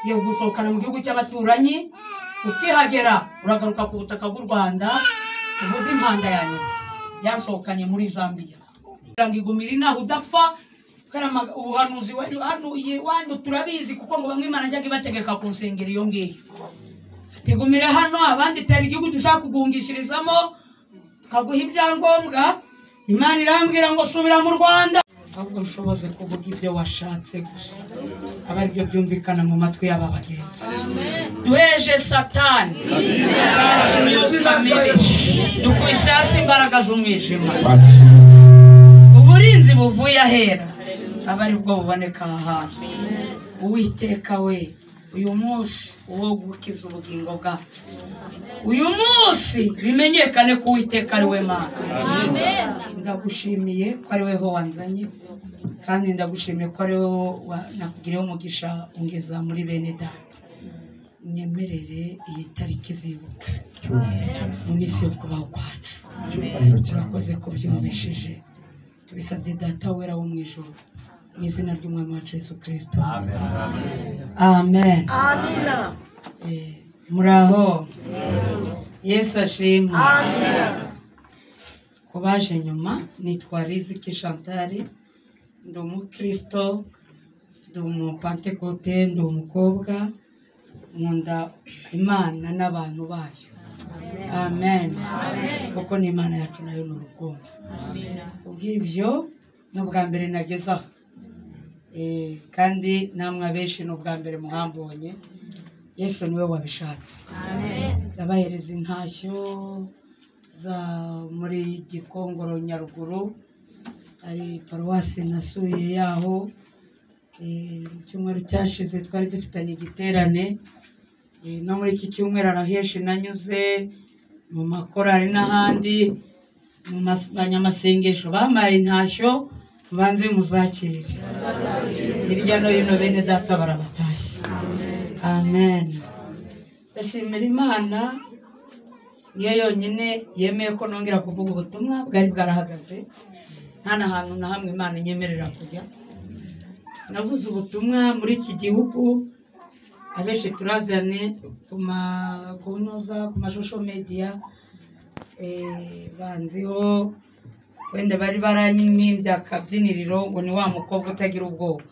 yo gusohokana mu gihugu cy'abaturanyi ukihagera uragaruka ku butaka bw'u Rwanda uvuze impanda yanyu yasohokanye muri Zambia ngigumira inaho udapfa karama ubuhanuzi wanyu turabizi kuko ngo bamwe Imana njyaga ibategeka ku nsengero iyo ngiyo tegumira hano abandi tari igihugu dushaka kugungishirizamo kaguha ibyangombwa Imana irambwira ngo subira mu Rwanda ahubwo ushoboze kuvuga ibyo washatse gusa abari byo byumvikana mu matwi y'aba bagenzi duheje Satani dukwisasa imbaraga z'umwijima uburinzi buvuye ahera abari bwo buboneka ahantu Uwiteka we uyu munsi uwo gukiza ubugingo bwacu uyu munsi bimenyekane ko Uwiteka ari we Mana. Ndagushimiye ko ari weho wanzanye kandi ndagushimiye ko ari wowe nakugiriye umugisha ungeza muri bene data. Nyemerere iyi tariki zibuka mu minsi yo kubaho kwacu. Turakoze ko byumvishije tubisabye data wera wo mu ijuru mu izina ry'umwami wacu Yesu Kristo. Amen. Amina. Muraho. Yesu ashimwe. Kubaje nyuma nitwa Riziki Chantal, ndi umukristo, ndi umupantekote, ndi umukobwa, nkunda Imana n'abantu bayo. Amen. Kuko ni Imana yacu nayo n'urukundo. Ubw'ibyo n'ubwa mbere nageze aha kandi namwe abenshi n'ubwa mbere muhambonye. Yesu niwe wabishatse. Ndabahereza intashyo za muri Gikongoro Nyaruguru, ari paruwasi nasuye yaho. Cyumweru cyashize twari dufitanye igiterane, no muri iki cyumweru araheshi nanyuze mu makorari n'ahandi mu banyamasengesho bamaye intashyo banze muzakire hirya no hino bene data barabatashye. Amen. Ndashimira Imana niyo yonyine yemeye ko nongera kuvuga ubutumwa bwari bwarahagaze. Nta nahantu na hamwe Imana inyemerera kujya. Navuze ubutumwa muri iki gihugu, abenshi turazane kunoza ku mashusho media, banziho wenda bari baranyimvya akabyiniriro ngo ni wa mukobwa utagira ubwoba.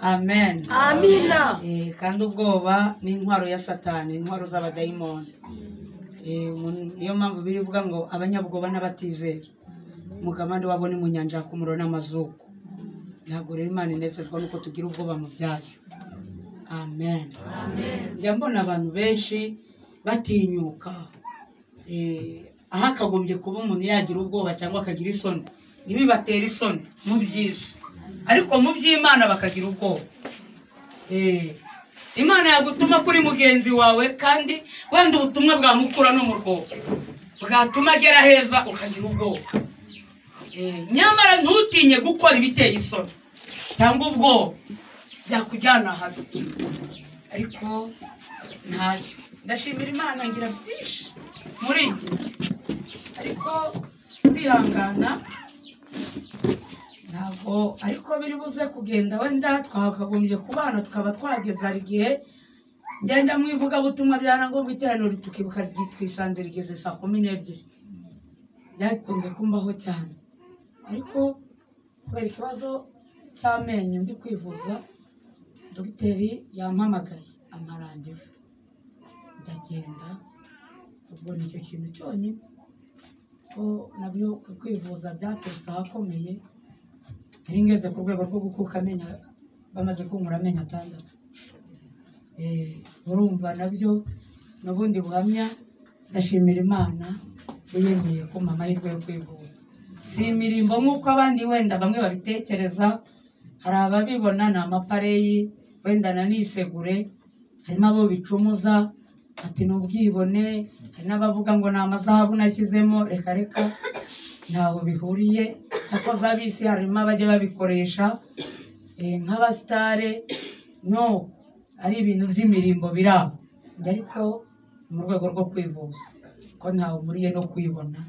Amen. Amina. Kandi ubwoba ni intwaro ya Satani, intwaro z'abadayimoni. Niyo mpamvu birivuga ngo abanyabwoba n'abatizera umugambi wabo ni mu nyanja kumuro n'amazuko. Ntabwo rero Imana inezezwa nuko tugira ubwoba mu byayo. Amen. Njya mbona abantu benshi batinyuka, ahakagombye kuba umuntu yagira ubwoba cyangwa akagira isoni, ntibibatera isoni mu byiza, ariko mu by'Imana bakagira ubwoba. Imana yagutuma kuri mugenzi wawe kandi wenda ubutumwa bwamukura no mu rwobo bwatuma agera heza ukagira ubwoba. Nyamara ntutinye gukora ibiteye isoni cyangwa ubwoba byakujyana habi, ariko ntacyo. Ndashimira Imana ngira byinshi muri njye, ariko kwihangana ntabwo ariko biri buze kugenda. Wenda twakagombye kubana tukaba twageza igihe ngenda mwivuga butumwa byanangombwa iteraniro tukibuka twisanze rigeze saa 12. Byakunze kumbaho cyane, ariko kubera ikibazo cy'amenyo ndi kwivuza, dogiteri yampamagaye amarandevu ndagenda. Ubwo nicyo kintu cyonyine ko nabyo kwivuza byaturutse ahakomeye. Nari ngeze ku rwego rwo gukuka amenyo, bamaze kunkura amenyo 6. Urumva nabyo n'ubundi buhamya. Ndashimira Imana yemeye kumpa amahirwe yo kwivuza. Si imirimbo nk'uko abandi wenda bamwe babitekereza. Hari ababibona ni amapareyi wenda nanisegure, harimo abo bicumuza ati n'ubwibone, hari n'abavuga ngo ni amazahabu nashyizemo. Reka reka ntaho bihuriye. Cyakoze abisi harimo abajya babikoresha nk'abasitare, no ari ibintu by'imirimbo birabo. Ariko mu rwego rwo kwivuza ko ntawe muriye no kwibona,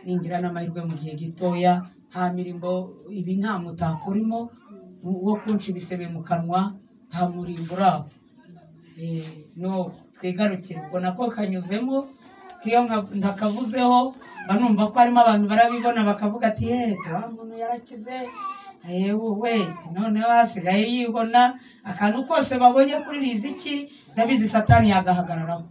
ningira n'amahirwe mu gihe gitoya. Nta mirimbo ibi, nta mutako urimo wo kunca ibisebe mu kanwa, nta murimbo uraho. no twigarukire ubwo nako kanyuzemo kiyo ndakavuzeho banumva ko harimo abantu barabibona bakavuga ati wa muntu yarakize wowe noneho hasigaye yibona akantu kose babonye kuri Riziki ndabizi Satani yagahagararaho.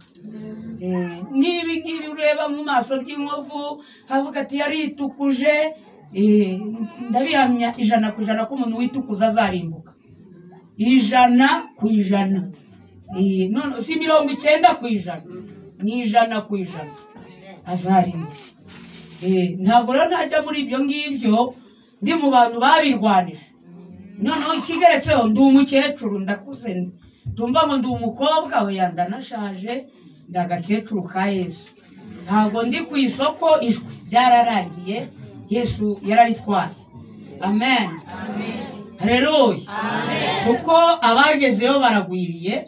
Ngibi ureba mu maso by'inkovu havuga ati yaritukuje, ndabihamya 100% ko umuntu witukuza azarimbuka 100%. None si 90%, ni 100% azarimbuka. Ntabwo rero najya muri ibyo ngibyo ndi mu bantu babirwanije. Noneho ikigeretseho ndi umukecuru ndakuze, tumva ngo ndi umukobwa we yandanashaje ndagakecuru ka Yesu. Ntabwo ndi ku isoko ijwi byararangiye, Yesu yararitwaye. Amen. Haleluya. Kuko abagezeyo baragwiriye,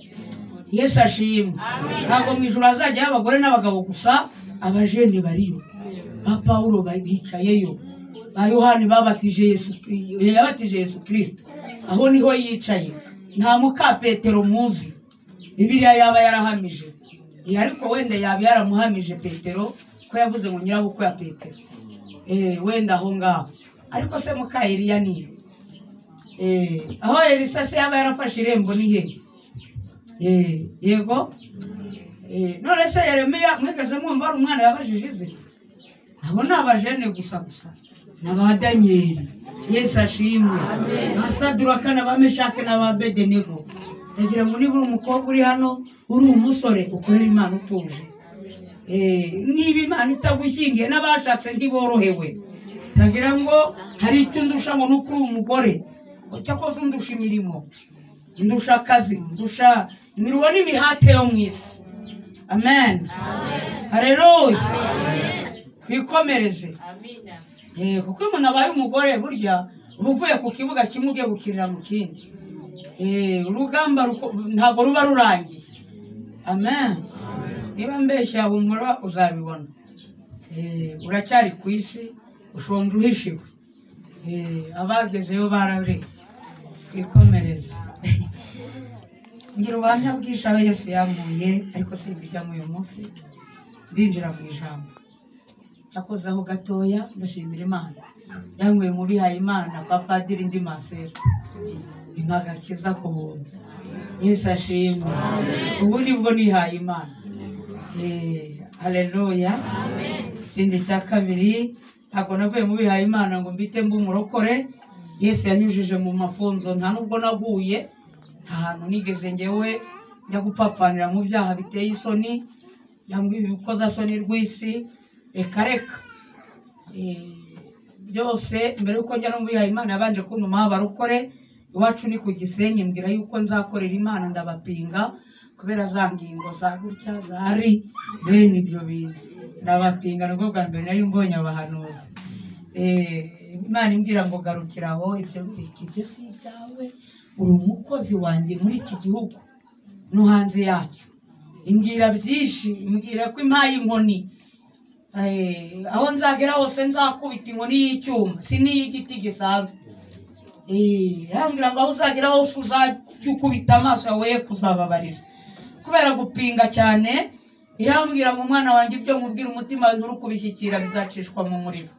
Yesu ashimwe. Ntabwo mu ijuru azajya abagore n'abagabo gusa, abajene bariyo. Ba Paulo bicayeyo, ba Yohani babatije Yesu Kristo. Aho niho yicaye. Nta muka Petero muzi. Bibiliya yaba yarahamije. Ariko wenda yaba yaramuhamije Petero ko yavuze ngo nyirabukwe ya Petero. Wenda aho ngaho. Ariko se muka Eliya ni aho Elisa se yaba yarafashe irembo ni he? Yego. None se Yeremiya mwegeze mwumva ari umwana yabajije izi? Abo ni abajene gusa n'aba Danieli. Yesu ashimwe. Asaduraka n'abameshake n'ababedenego. Ndagira ngo niba uri umukobwa uri hano uri umusore ukorera Imana utuje. Niba Imana itagushyingiye n'abashatse ntiborohewe. Ndagira ngo hari icyo ndusha ngo nuko uri umugore. Cyakoze undusha imirimo, ndusha akazi, ndusha imirimo n'imihate yo mu isi. Amen. Haleluya. Twikomereze. Kuko umuntu abaye umugore burya uvuye ku kibuga kimwe ugiye gukirira mu kindi. Urugamba ntabwo ruba rurangiye. Amen. Niba mbeshya humura uzabibona. Uracyari ku isi ushonje uhishiwe. Abagezeyo bararebye. Twikomereze. Ngira ubuhamya bwinshi aho Yesu yambuye, ariko simbijya mu uyu munsi ndinjira mu ijambo. Cyakoze aho gatoya ndashimira Imana yanguye mu bihaye Imana kwa Padiri ndi Masera. Impagakiza ku buntu. Yesu ashimwe. Ubu nibwo nihaye Imana. Haleluya. Ikindi cya kabiri, ntabwo navuye mu bihaye Imana ngo mbite mbu umurokore. Yesu yanyujije mu mafunzo, nta nubwo naguye, nta hantu nigeze ngewe njya gupapfanira mu byaha biteye isoni, cyangwa ibikoza soni rw'isi. Reka byose mbere yuko njya no mu bihaye Imana yabanje kuntuma abarokore. Iwacu ni ku Gisenyi, mbwira yuko nzakorera Imana ndabapinga kubera za ngingo za gutya zari bene ibyo bintu. Ndabapinga nubwo bwa mbere nari mbonye abahanuzi. Imana imbwira ngo garukiraho ibyo si ibyawe, uri umukozi wanjye muri iki gihugu no hanze yacyo. Imbwira byinshi, imbwira ko impaye inkoni, aho nzagera hose nzakubita inkoni y'icyuma, si n'iy'igiti gisanzwe. Yambwira ngo aho uzagera hose uzakubita amaso yawe kuzababarira kubera gupinga cyane. Irambwira ngo mwana wanjye ibyo mubwira umutima nturi kubishyikira bizacishwa mu muriro.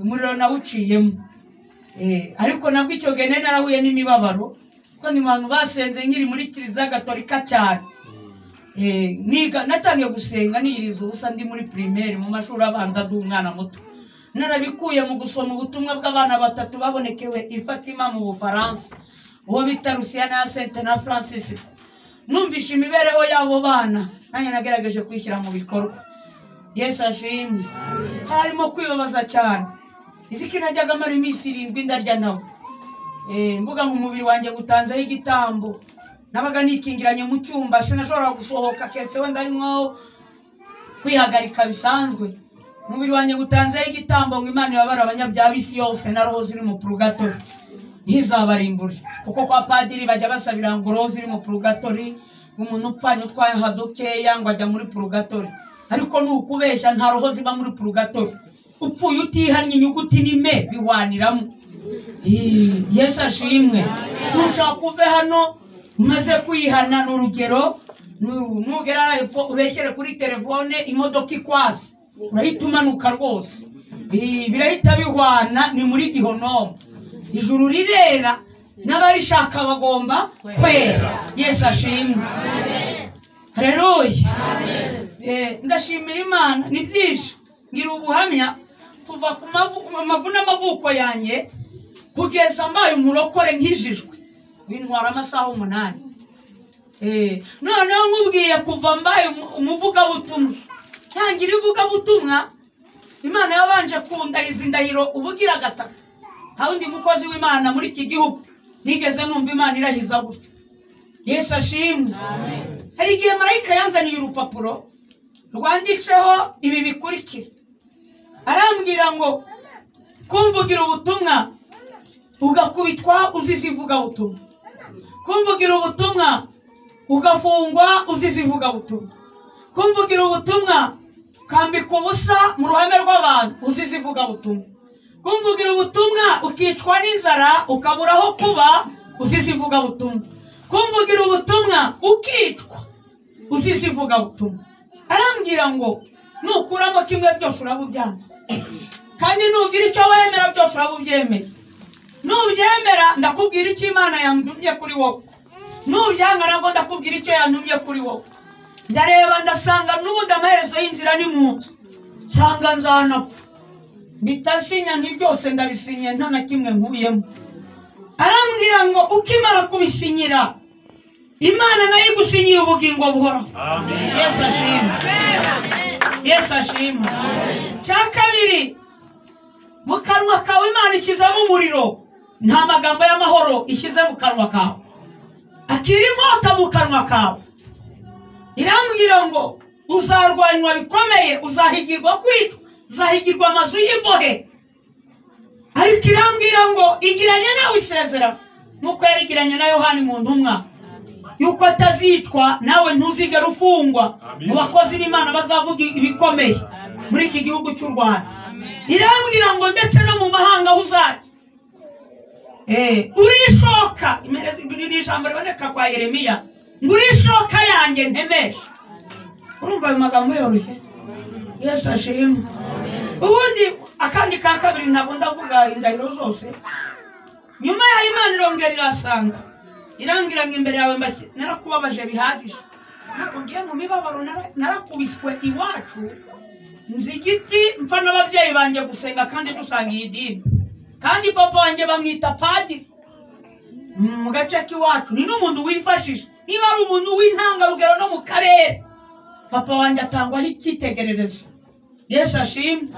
Umuriro nawuciyemo. Ariko nabwo icyo gihe narahuye n'imibabaro ko ni abantu basenze nkiri muri Kiliziya Gatolika cyane. Niga natangiye gusenga niyiriza ubusa ndi muri primaire mu mashuri abanza ndi umwana muto. Narabikuye mu gusoma ubutumwa bw'abana batatu babonekewe i Fatima mu Bufaransa, uwo bita Luciana ya Sainte na Francis. Numvisha imibereho y'abo bana, nanjye nagerageje kwishyira mu bikorwa. Yesu ashimwe. Harimo kwibabaza cyane. Iziki najyaga mara iminsi 7 ndarya nawe. Mvuga mu mubiri wanjye gutanzaho igitambo. Nabaga nikingiranye mu cyumba, sinashobora gusohoka keretse wenda arimo kwihagarika bisanzwe. Umubiri wanjye gutanzaho igitambo ngo Imana ibabara abanyabyaha b'isi yose na roho ziri mu purgatori ntizabarimbure. Kuko kwa Padiri bajya basabira ngo roho ziri mu purgatori, umuntu upfanye utwaye hadukeya ngo ajya muri purgatori. Ariko nukubesha nta roho ziba muri purgatori. Upfuye utihannye inyuguti n'ime biwaniramo. Yesu ashimwe. Nushaka kuve hano umaze kwihana n'urugero nugera hepfo ureshyere kuri telefone imodoka ikwasi urahita umanuka rwose birahita bihwana ni muri gihonomo ijuru rirera n'abarishaka bagomba kwera Yesu ashimwe haleluya ndashimira Imana ni byinshi ngira ubuhamya kuva ku mavu n'amavuko yanjye kugeza mbaye umurokore nkijijwe wintwara amasaha 8 noneho nkubwiye kuva mbaye umuvugabutumwa ntangira ivugabutumwa Imana yabanje kundahiza indahiro ubugira gatatu nta wundi mukozi w'Imana muri iki gihugu nigeze numva Imana irahiza gutyo Yesu ashimwe hari igihe marayika yanzaniye urupapuro rwanditseho ibi bikurikira arambwira ngo kumvugira ubutumwa ugakubitwa uzize ivugabutumwa kumvugira ubutumwa ugafungwa uzize ivugabutumwa kumvugira ubutumwa kambika ubusa mu ruhame rw'abantu uzize ivugabutumwa kumvugira ubutumwa ukicwa n'inzara ukaburaho kuba uzize ivugabutumwa kumvugira ubutumwa ukicwa uzize ivugabutumwa arambwira ngo nukuramo kimwe byose urabubyanze kandi nugira icyo wemera byose urabubyemeye nubyemera ndakubwira icyo Imana yantumye kuri wowe nubyanga nabwo ndakubwira icyo yantumye kuri wowe ndareba ndasanga n'ubundi amaherezo y'inzira ni mu nzu nsanga nzanapfa bitasinya byose ndabisinye nta na kimwe nkubiyemo arambwira ngo ukimara kubisinyira Imana nayo igusinyiye ubugingo buhoraho Yesu ashimwe Yesu ashimwe cya kabiri mu kanwa kawe Imana ishyizemo umuriro nta magambo y'amahoro ishyize mu kanwa kawe akiri inkota mu kanwa kawe irambwira ngo uzarwanywa bikomeye uzahigirwa kwicwa uzahigirwa amazu y'imbohe ariko irambwira ngo igiranye nawe isezerano nuko yarigiranye na Yohani mu ntumwa yuko atazicwa nawe ntuzigera ufungwa mu bakozi b'Imana bazavuga ibikomeye muri iki gihugu cy'u Rwanda irambwira ngo ndetse no mu mahanga uzajya urishoka iri jambo riboneka kwa Yeremiya ngo urishoka yanjye ntemesha urumva ayo magambo yoroshye Yesu ashimwe ubundi akandi ka kabiri ntabwo ndavuga indahiro zose nyuma ya Imana irongera irasanga irambwira ngo imbere yawe narakubabaje bihagije nakugiye mu mibabaro narakubiswe iwacu nzi igiti mpfa n'ababyeyi banjye gusenga kandi dusangiye idini kandi papa wanjye bamwita padiri mu gace k'iwacu ni n'umuntu wifashije niba ari umuntu w'intangarugero no mu karere papa wanjye atangwaho icyitegererezo Yesu ashimwe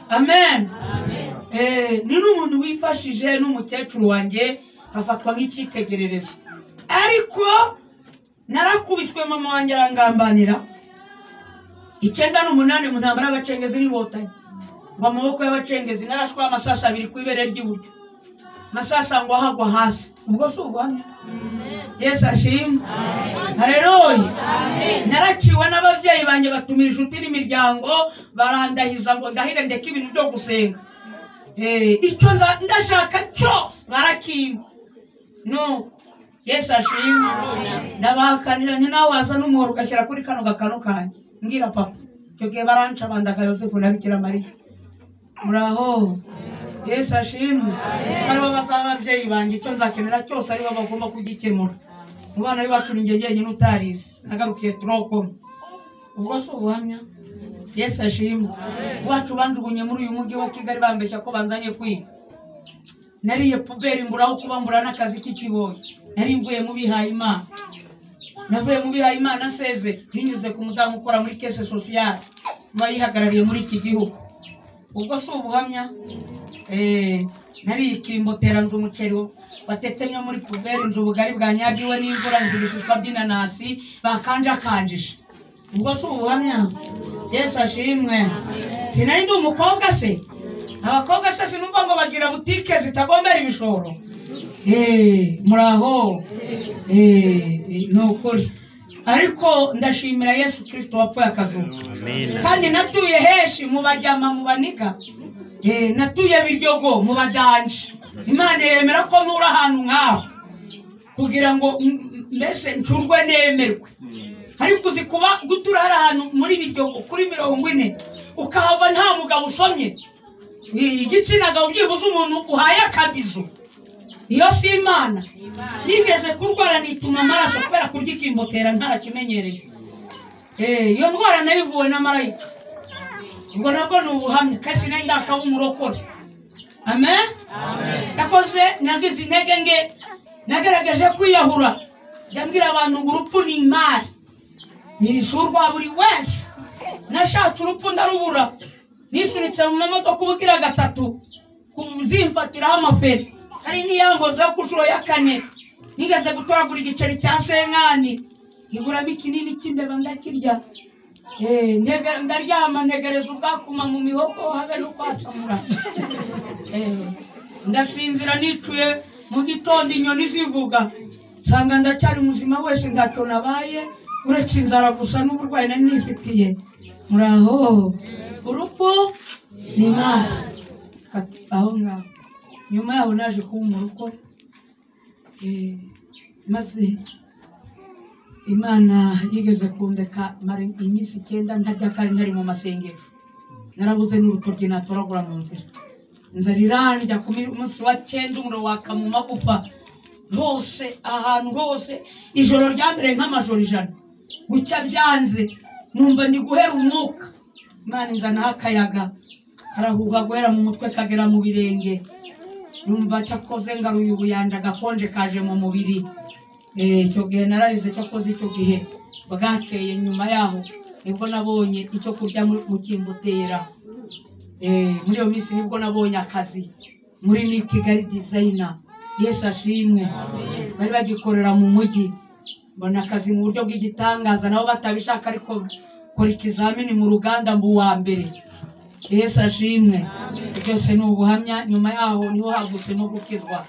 amen ni n'umuntu wifashije n'umukecuru wanjye afatwa nk'icyitegererezo ariko narakubiswe mama wanjye arangambanira 98 mu ntambara y'abacengezi n'inkotanyi ngo amaboko y'abacengezi narashwa amasasa 2 ku ibere ry'iburyo masasa ngo ahagwa hasi ubwo si ubuhamya Yesu ashimwe haleluya naraciwe n'ababyeyi banjye batumira inshuti n'imiryango barandahiza ngo ndahire ndeke ibintu byo gusenga icyo ndashaka cyose barakimba no Yesu ashimwe ndabakanira nawe waza n'umuhoro ugashyira kuri kano gakano kanje ngira papa cyo gihe baranca bandaga Yosefu na Bikira Mariya muraho Yesu ashimwe aribo basaba ababyeyi banjye icyo nzakenera cyose aribo bagomba kugikemura mu bana bacu njye nyine utarize nagarukiye turoko ubwo so ubuhamya Yesu ashimwe wacu banjugunye muri uyu mujyi wa Kigali bambeshya ko banzanye kwiga nariye puberi mburaho kubambura n'akazi k'ikiboye nari mvuye mu bihaye Imana navuye mu bihaye Imana seze binyuze ku mudamu ukora muri caisse sociale bayihagarariye muri iki gihugu ubwo so ubuhamya nari ikimbotera nzu umuceri watetemye muri puberi nzu ubugari bwa nyagiwe n'imvura nzibishishwa by'inanasi bakanjakanjisha ubwo so ubuhamya Yesu ashimwe sinari ndi umukobwa se abakobwa se sinumva ngo bagira butike zitagombera ibishoro muraho nukuri ariko ndashimira Yesu Kristo wapfuye akazuka kandi natuye heshi mu bajyama mu banika natuye Biryogo mu badanje Imana yemera ko nura ahantu nkaho kugira ngo mbese ncurwe nemerwe. Ariko uzi kuba gutura hari ahantu muri Biryogo kuri 40 ukahava nta mugabo usomye, igitsina gabo byibuze umuntu uhaye akabizo, iyo si Imana. Nigeze kurwara nituma amaraso kubera kurya ikimbotera ntarakimenyereye. Iyo ndwara nayivuwe na marayika, ubwo nabwo ni ubuhamya kasi nari ndakaba umurokore. Amen. Yakoze nagize intege nge, nagaragaje kwiyahura, ndabwira abantu ngo urupfu ni imari, nirisurwa buri wese. Nashatse urupfu ndarubura, nisunitse mu mamodoka ubugira 3 kuzimfatiraho amaferi, hari niyamboza ku nshuro ya 4. Nigeze gutoragura igiceri cya senkani, ngiguramo ikinini cy'imbeba ndakirya. Ndaryama ntegereza ubwakuma mu mihogo habe no kwatsamura. Ndasinzira nicuye mu gitondo inyoni zivuga, nsanga ndacyari muzima wese ntacyo nabaye uretse inzara gusa n'uburwayi nari nifitiye. Muraho, urupfu ni Imana. Aho ngaho nyuma yaho naje kuba umurokore, maze Imana yigeze kundeka mara iminsi 9 ntarya kandi ntari mu masengesho. Narabuze n'urutoryi natoragura mu nzira, inzara irandya ku munsi wa 9 umuro waka mu magufa hose, ahantu hose. Ijoro ryambere nk'amajoro 100 gucya byanze, numva ndi guhera umwuka. Imana inzana akayaga karahuha guhera mu mutwe kagera mu birenge, numva cyakoze ngaruye ubuyanja gakonje kaje mu mubiri. Icyo gihe nararize, cyakoze icyo gihe bwakeye nyuma yaho nibwo nabonye icyo kurya mu kimbotera. Muri iyo minsi nibwo nabonye akazi muri ni Kigali Designer. Yesu ashimwe. Bari bagikorera mu mujyi, mbona akazi mu buryo bw'igitangaza, nabo batabishaka ariko kora ikizamini mu ruganda mbu wa mbere. Yesu ashimwe. Byose ni ubuhamya. Nyuma yaho niho havutsemo gukizwa.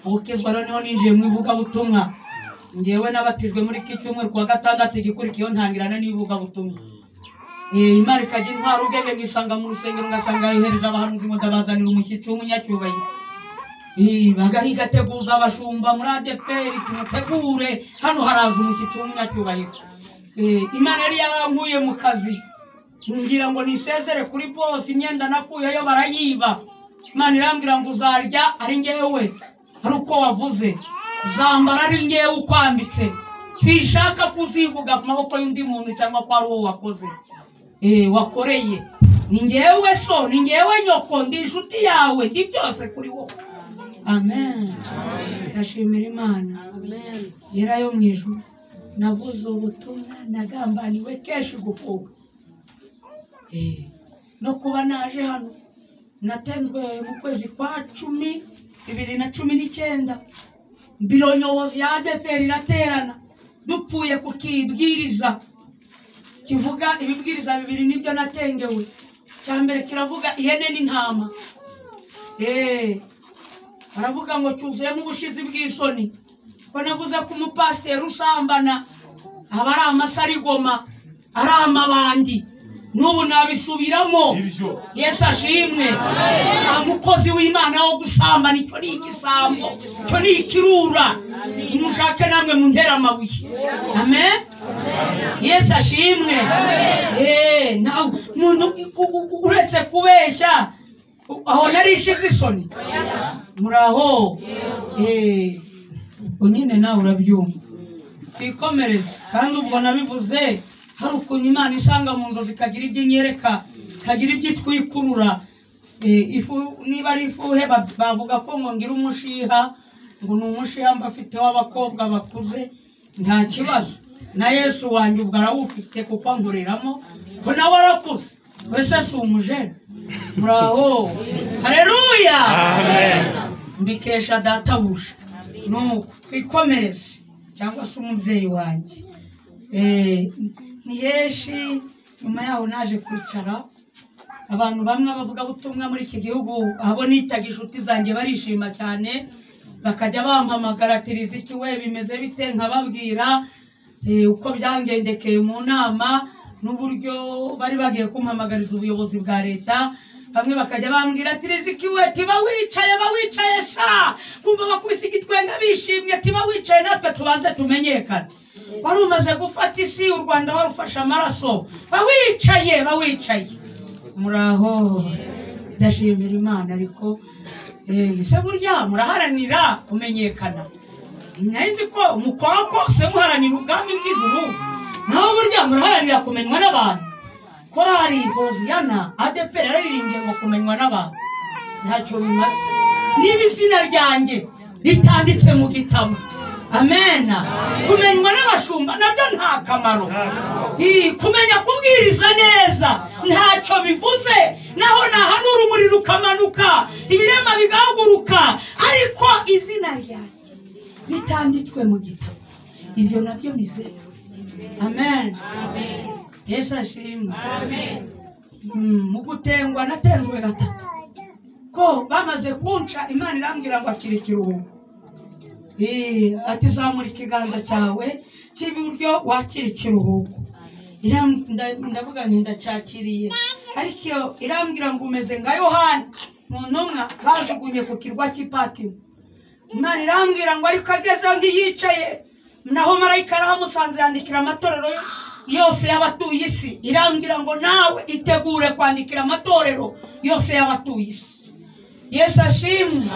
Ubukizwa rero niho ninjiye mu ivugabutumwa. Ngewe nabatijwe muri Kicyumweru kwa 6 gikurikiyeho ntangirana n'ivugabutumwa. Imana ikajya intwara ubwenge mwisanga mu rusengero, ngasanga yohereje abahanuzi ngo ndabazanira umushyitsi w'umunyacyubahiro. Bagahiga teguza abashumba muri ADPR, tumutegure hano haraza umushyitsi w'umunyacyubahiro. Imana yari yarankuye mu kazi, ngira ngo nisezere kuri boss, imyenda nakuyeyo barayiba. Imana irambwira ngo uzarya ari ngewe, ari uko wavuze, uzambara ari ngewe ukwambitse, sishaka kuzivuga ku maboko y'undi muntu cyangwa ko ari uwo wakoze wakoreye. Ni ngewe so, ni ngewe nyoko, ndi inshuti yawe, ndi byose kuri wowe. Amen. Ndashimira Imana. Amen. Yerayo mu ijuru navuze ubutumwa, nagambaniwe kenshi gufuka. No kuba naje hano natenzwe mu kwezi kwa 10 2019, biro nyobozi ya ADPR iraterana, dupfuye kukibwiriza kivuga ibibwiriza 2 nibyo natengewe. Cyambere kiravuga ihene n'intama, baravuga ngo cyuzuyemo ubushizi bw'isoni, ko navuze ko umupasiteri usambana aba ari amasarigoma, ari amabandi. Nubu nabisubiramo. Yesu ashimwe. Umukozi w'Imana wo gusambana icyo ni igisambo, cyo ni ikirura. Mushake namwe mu ntera amabuye. Amen. Yesu ashimwe. Muntu uretse kubeshya aho narishize isoni. Muraho. Unyine nawe urabyumva. Twikomereze kandi ubwo nabivuze, hari ukuntu Imana isanga mu nzozi kagira iby'inyereka, kagira ibyitwikurura. Niba ari ifuhe bavuga ko ngo ngira umushiha, ngo ni umushiha mbafite w'abakobwa bakuze, nta kibazo. Na Yesu wanjye ubwo arawufite kuko ankoreramo, ko nawe arakuze, wese si umujene. Muraho. Haleluya. Amen. Mbikesha databuja. Nuko twikomereze cyangwa se umubyeyi wanjye. Ni heshi nyuma yaho naje kwicara, abantu bamwe bavuga butumwa muri iki gihugu abo nitaga inshuti zanjye barishima cyane, bakajya bampamagara ati Riziki we bimeze bite, nkababwira uko byangendekeye mu nama n'uburyo bari bagiye kumpamagariza ubuyobozi bwa leta bamwe bakajya bambwira ati Riziki we tiba wicaye sha kumva bakubise igitwenga bishimye tiba wicaye natwe tubanze tumenyekana wari umaze gufata isi u Rwanda warufasha amaraso bawicaye muraho ndashimira Imana ariko se burya muraharanira kumenyekana nzi ko umukora kose muharanira ubwami bw'ijuru naho burya muraharanira kumenywa n'abantu korari Hoziyana ADEPR yaririmbye ngo kumenywa n'abantu ntacyo bimaze niba izina ryanjye ritanditse mu gitabo amena kumenywa n'abashumba nabyo nta kamaro kumenya kubwiriza neza ntacyo bivuze naho nahanura urumuri rukamanuka ibirema bigahaguruka ariko izina ryanjye ritanditswe mu gitabo ibyo nabyo bize amen Yesu ashimwe mu gutengwa natenzwe gatatu ko bamaze kunca Imana irambwira ngo akiri ikiruhuko ati zamura ikiganza cyawe cy'iburyo wakira ikiruhuko ndavuga nti ndacyakiriye ariko irambwira ngo umeze nka Yohana mu ntumwa bajugunye ku kirwa cy'Ipatimo Imana irambwira ngo ariko agezeho ntiyicaye naho marayika arahamusanze yandikira amatorero yose y'abatuye isi irambwira ngo nawe itegure kwandikira amatorero yose y'abatuye isi Yesu ashimwe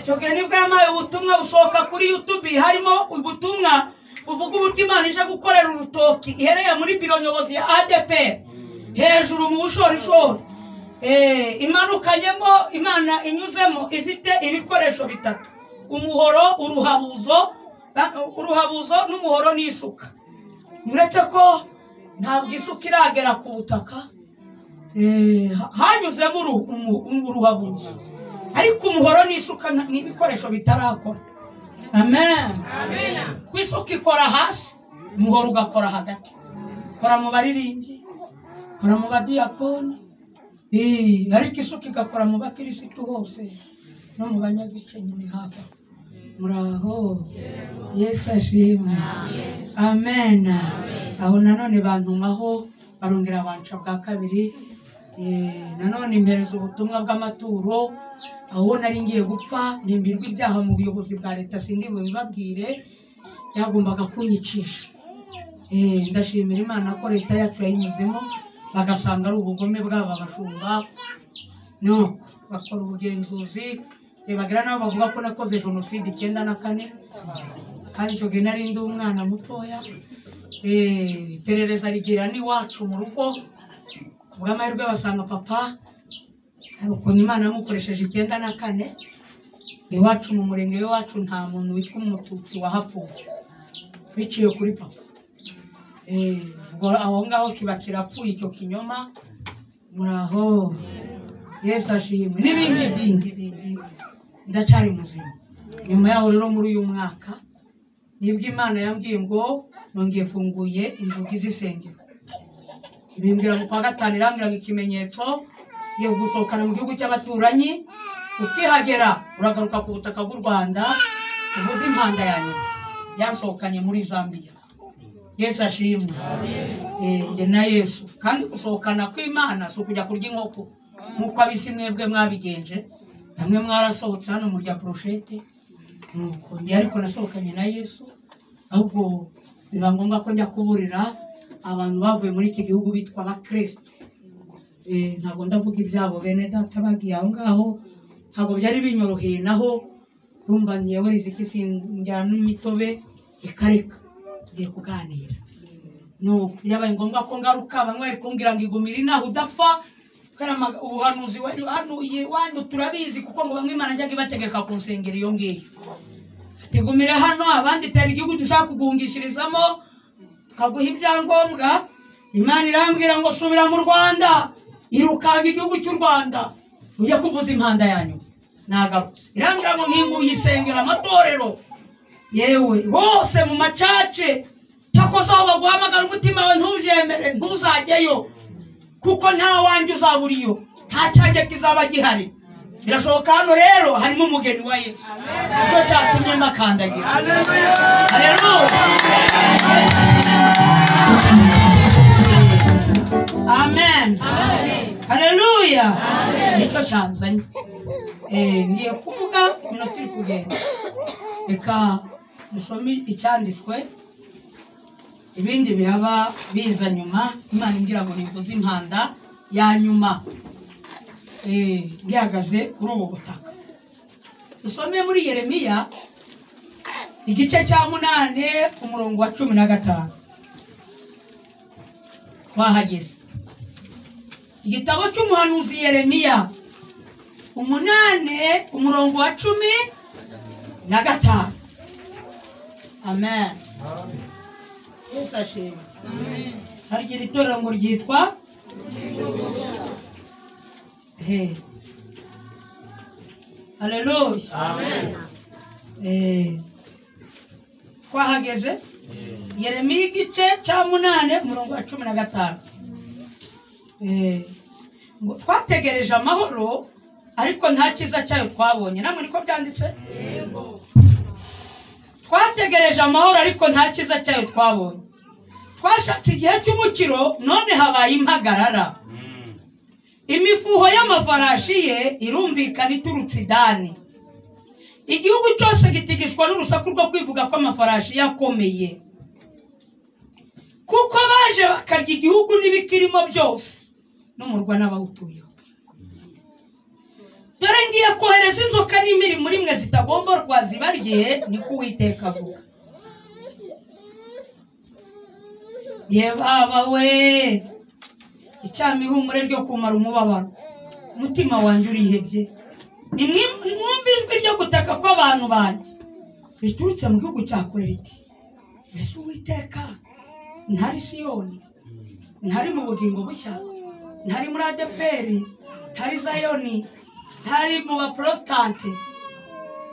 cyoge nibwo yamaye ubutumwa busohoka kuri YouTube harimo ubutumwa buvuga uburyo Imana ije gukorera urutoki ihereye muri biro nyobozi ya ADEPR hejuru mu bushorishori imanukanyemo Imana inyuzemo ifite ibikoresho bitatu umuhoro uruhabuzo n'umuhoro n'isuka muretse ko ntabwo isuka iragera ku butaka hanyuzemo uruhabuzo ariko umuhoro n'isuka n'ibikoresho bitarakora amen ku isuka ikora hasi umuhoro ugakora hagati kora mu baririmbyi kora mu badiyakoni ariko isuka igakora mu bakirisitu hose no mu banyagice nyine hafi muraho Yesu ashimwe amen aho nanone bantumaho barongera abanca bwa kabiri nanone impereza ubutumwa bw'amaturo aho nari ngiye gupfa nimbirwa ibyaha mu buyobozi bwa leta sindi bubibabwire byagombaga kunyicisha ndashimira Imana ko leta yacu yayinyuzemo bagasanga ari ubugome bw'aba bashumba no bakora ubugenzuzi bagira nabo bavuga ko nakoze jenoside 94 kandi cyo gihe nari ndi umwana mutoya iperereza rigira ni wacu mu rugo ubw'amahirwe basanga papa ariko Imana yamukoresheje 94 iwacu mu murenge wacu nta muntu witwa umututsi wahapfuye biciye kuri papa aho ngaho kiba kirapfuye icyo kinyoma muraho Yesu ashimwe n'ibindi byindi ndacari muzima nyuma yaho rero muri uyu mwaka nibwo Imana yambwiye ngo nongeye funguye inzugi z'isengero ibimbwira mu kwa gatanu irambwira ikimenyetso yo gusohokana mu gihugu cy'abaturanyi ukihagera uragaruka ku butaka bw'u Rwanda uvuze impanda yanyu yasohokanye muri Zambia Yesu ashimwe nge na Yesu kandi gusohokana kw'Imana so kujya kurya inkoko nkuko abisi mwebwe mwabigenje namwe mwarasohotse hano mu rya prochete nuko ndi ariko nasohokanye na Yesu ahubwo biba ngombwa ko njya kuburira abantu bavuye muri iki gihugu bitwa abakristo ntabwo ndavuga ibyabo bene data bagiye aho ngaho ntabwo byari binyoroheye naho rumva nyewe Riziki sinjyana n'imitobe ikareka tugiye kuganira no yabaye ngombwa ko ngaruka bamwe ari kumbwira ngo igumira inaho udapfa karama ubuhanuzi wanyu turabizi kuko ngo bamwe Imana njyaga ibategeka ku nsengero iyo ngiyo ategumira hano abandi tari igihugu dushaka kugungishirizamo tukaguha ibyangombwa Imana irambwira ngo subira mu Rwanda irukanga igihugu cy'u Rwanda ujya kuvuza impanda yanyu nagarutse irambwira ngo nkinguye isengero amatorero yewe hose mu macace cyakoze aho baguhamagara umutima wawe ntubyemere ntuzajyeyo kuko nta wanjye uzaburiyo nta cyanjye kizaba gihari birashoboka hano rero harimo umugeni wa Yesu nicyo cyatumye makandagira haleluya amen haleluya cyanzanye ngiye kuvuga iminota iri kugenda reka dusome icyanditswe ibindi biraba biza nyuma Imana imbwira ngo nivuze impanda ya nyuma gihagaze kuri ubu butaka dusome muri Yeremiya igice cya 8 umurongo wa 15 wahageze igitabo cy'umuhanuzi Yeremiya 8 umurongo wa 15 amen Yesu ashimwe hari itorero ngo ryitwa Haleluya amen twahageze Yeremiya igice cya 8 umurongo wa 15 ngo twategereje amahoro ariko nta kiza cyayo twabonye namwe niko byanditse yego twategereje amahoro ariko nta kiza cyayo twabonye twashatse igihe cy'umukiro none habaye impagarara imifuho y'amafarashi ye irumvikana iturutse idani igihugu cyose gitigishwa n'urusaku rwo kwivuga ko amafarashi yakomeye kuko baje bakarya igihugu n'ibikirimo byose n'umurwa n'abawutuyeho dore ngiye kohereza inzoka n'imiri muri mwe zitagomborwa zibarye niko Uwiteka avuga ye baba we icyamihumure ryo kumara umubabaro umutima wanjye urihebye nimwumve ijwi ryo gutaka kw'abantu banjye riturutse mu gihugu cya kure riti Yesu Uwiteka ntari Siyoni ntari mu bugingo bushya ntari muri Adeperi ntari Zayoni ntari mu baprotestante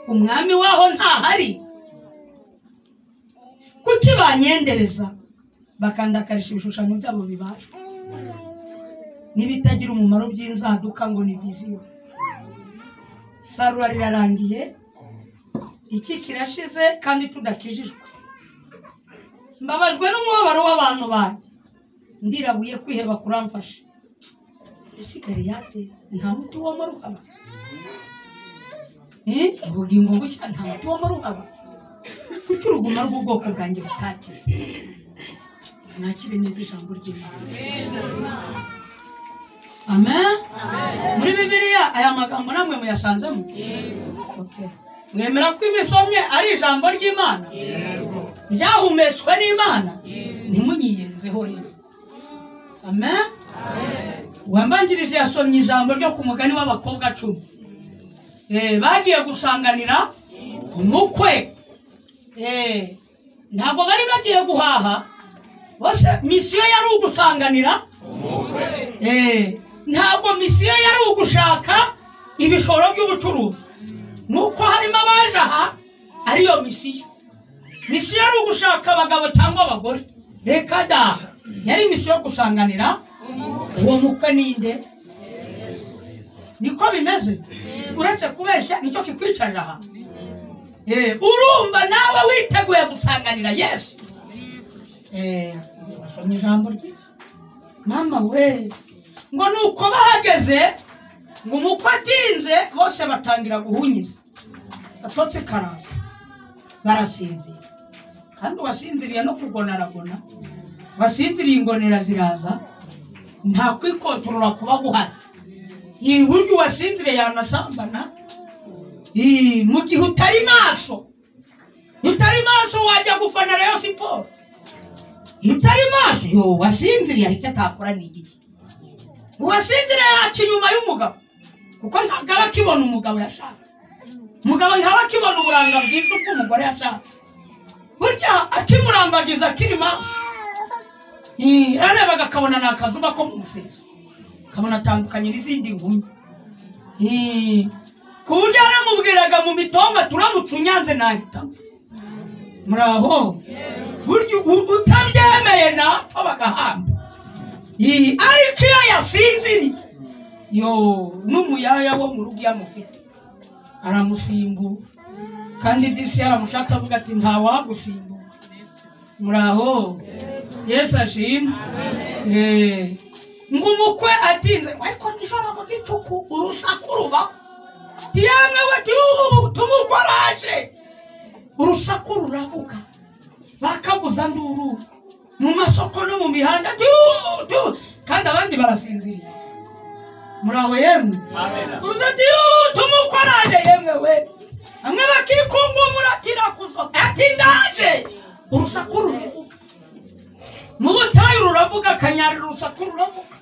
umwami waho ntahari kuki banyendereza bakandakarisha ibishushanyo byabo bibajwe n'ibitagira umumaro by'inzaduka ngo ni viziyo sarura rirarangiye iki kirashize kandi tudakijijwe mbabajwe n'umubabaro w'abantu banjye ndirabuye kwiheba kuramfasha ese Galiyate nta muti wo mu ruhaba ubugingo bushya nta muti wo mu ruhaba kuki uruguma rw'ubwoko bwanjye butakize nakire neza ijambo ry'Imana amen muri Bibiliya aya magambo namwe muyasanzemo okay mwemera ko imisomye ari ijambo ry'Imana byahumetswe n'Imana ntimunyiyenzeho rero amen wambanjirije yasomye ijambo ryo ku mugani w'abakobwa 10 bagiye gusanganira umukwe ntabwo bari bagiye guhaha bose misiyo yari ugusanganira umukwe ntabwo misiyo yari ugushaka ibishoro by'ubucuruzi nuko harimo abaje aha ariyo misiyo yari ugushaka abagabo cyangwa abagore reka da yari misiyo yo gusanganira uwo mukwe ninde niko bimeze uretse kubeshya nicyo kikwicarira aha urumva nawe witeguye gusanganira Yesu basomye ijambo ryiza mama we ngo nuko bahageze ngo umukwe atinze bose batangira guhunyiza atotse karaza barasinzira kandi wasinziriye no kugonaragona wasinziriye ingonera ziraza nta kwikontorora kuba guhari buryo wasinziriye yanasambana mu gihe utari maso wajya gufana Rayon Sport utari maso wasinziriye ariko atakora n'igiki wasinziriye yaca inyuma y'umugabo kuko ntabwo aba akibona umugabo yashatse umugabo ntaba akibona uburanga bwiza uko umugore yashatse burya akimurambagiza akiri maso ararebaga akabona ni akazuba ko mu museso akabona atandukanye n'izindi nkumi ku buryo yaramubwiraga mu mitomba turamutse unyanze nahita muraho buryo utabyemeye napfa bagahamba ariko iyo yasinziriye n'umuyaya wo mu rugo yamufite aramusimbura kandi disi yaramushatse avuga ati ntawagusimbura muraho Yesu ashimwe ngo umukwe atinze ariko nijoro mu gicuku urusaku ruba yamwe bati tumukoraje urusaku ruravuga bakavuza nduru mu masoko no mu mihanda kandi abandi barasinziza muraho yemwe uruzati tumukoraje yemwe we amwe bakikungu muratira kuzo ati ndaje urusaku ruravuga mu butayu ruravuga kanyarira urusaku ruravuga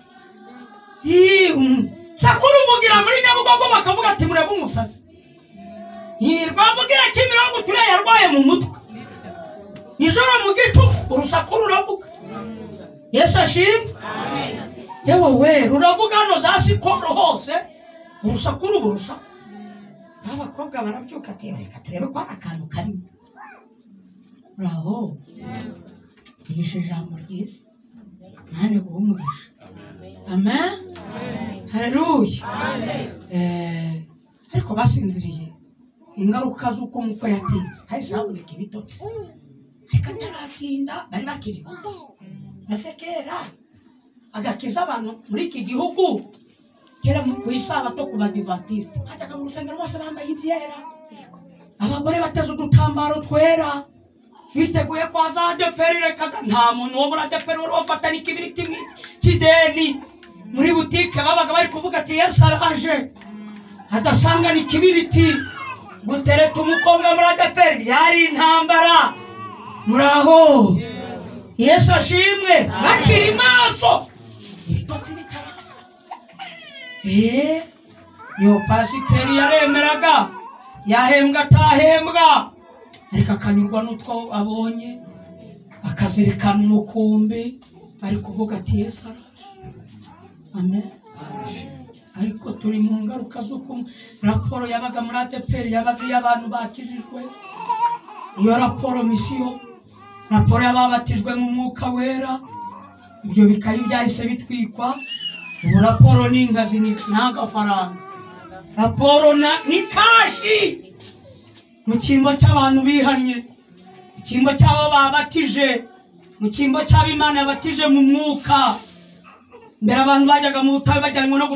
sakuru mugira muri Nyabugogo bakavuga ati murebe umusazi rwavugira Kimironko ture yarwaye mu mutwe nijoro mu gicuku urusaku ruravuga Yesu ashimwe yewe we ruravuga hano za Sikoro hose urusaku ruburusaku abakobwa barabyuka ati reka turebe ko akantu karimo raho yishe jambo ryiza nane guhumurisha amen haleluya ariko basinziriye ingaruka z'uko muko yatinze hahise haboneka ibitotsi ariko ataratinda bari bakiri maso basekera agakiza abantu muri iki gihugu kera ku isabato ku badivantiste hajyaga mu rusengero bose bambaye ibyera abagore bateze udutambaro twera biteguye kwa za ADEPR reka nta muntu wo muri ADEPR wari wafata n'ikibiriti kideni muri butike babaga bari kuvuga ati Yesu araje hadasanga n'ikibiriti gutereta umukobwa muri ADEPR byari intambara muraho Yesu ashimwe bakiri maso ibitotsi bitarasa yo pasiteri yaremeraga yahembwa atahembwa ariko akanyurwa n'utwo abonye akazirikana umukumbi bari kuvuga ati Yesu amen ariko turi mu ngaruka z'uko raporo yabaga muri ADEPR yabaga y'abantu bakijijwe iyo raporo misiyo raporo y'ababatijwe mu mwuka wera ibyo bikayi byahise bitwikwa ubu raporo n'ingazi n'agafaranga raporo ni kashi mu cyimbo cy'abantu bihanye mu cyimbo cy'abo babatije mu cyimbo cy'abimana yabatije mu mwuka mbere abantu bajyaga mu butayu bajyanwe no